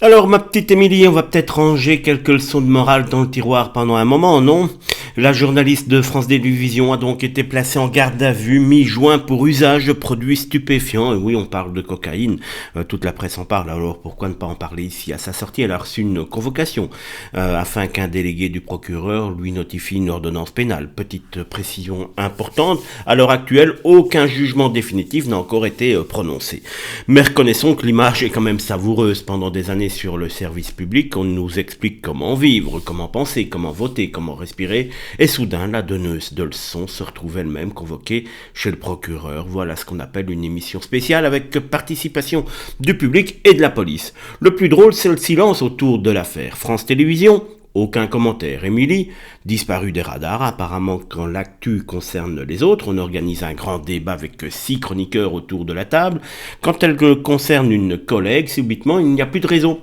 Alors, ma petite Émilie, on va peut-être ranger quelques leçons de morale dans le tiroir pendant un moment, non? La journaliste de France Télévisions a donc été placée en garde à vue mi-juin pour usage de produits stupéfiants. Et oui, on parle de cocaïne. Toute la presse en parle, alors pourquoi ne pas en parler ici? À sa sortie, elle a reçu une convocation afin qu'un délégué du procureur lui notifie une ordonnance pénale. Petite précision importante, à l'heure actuelle, aucun jugement définitif n'a encore été prononcé. Mais reconnaissons que l'image est quand même savoureuse. Pendant des années sur le service public, on nous explique comment vivre, comment penser, comment voter, comment respirer, et soudain la donneuse de leçons se retrouve elle-même convoquée chez le procureur. Voilà ce qu'on appelle une émission spéciale avec participation du public et de la police. Le plus drôle, c'est le silence autour de l'affaire. France Télévisions, aucun commentaire. Émilie, disparue des radars, apparemment quand l'actu concerne les autres, on organise un grand débat avec 6 chroniqueurs autour de la table. Quand elle concerne une collègue, subitement, il n'y a plus de réseau.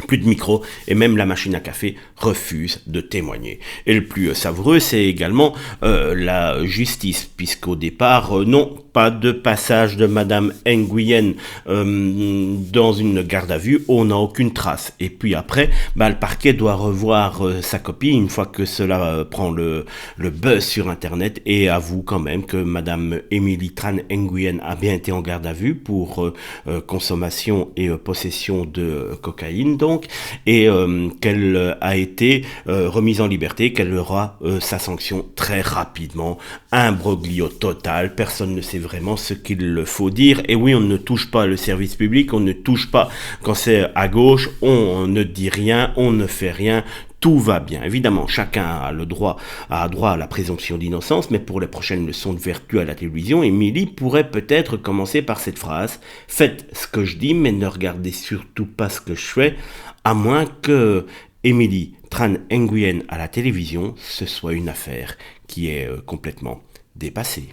Plus de micro, et même la machine à café refuse de témoigner. Et le plus savoureux, c'est également la justice, puisqu'au départ, non, pas de passage de Madame Nguyen dans une garde à vue, on n'a aucune trace. Et puis après, le parquet doit revoir sa copie une fois que cela prend le buzz sur Internet, et avoue quand même que Madame Émilie Tran Nguyen a bien été en garde à vue pour consommation et possession de cocaïne, donc, et qu'elle a été remise en liberté, qu'elle aura sa sanction très rapidement. Imbroglio total, personne ne sait vraiment ce qu'il faut dire. Et oui, on ne touche pas le service public, on ne touche pas quand c'est à gauche, on ne dit rien, on ne fait rien. Tout va bien. Évidemment, chacun a droit à la présomption d'innocence, mais pour les prochaines leçons de vertu à la télévision, Émilie pourrait peut-être commencer par cette phrase: faites ce que je dis, mais ne regardez surtout pas ce que je fais, à moins que Émilie Tran Nguyen à la télévision, ce soit une affaire qui est complètement dépassée.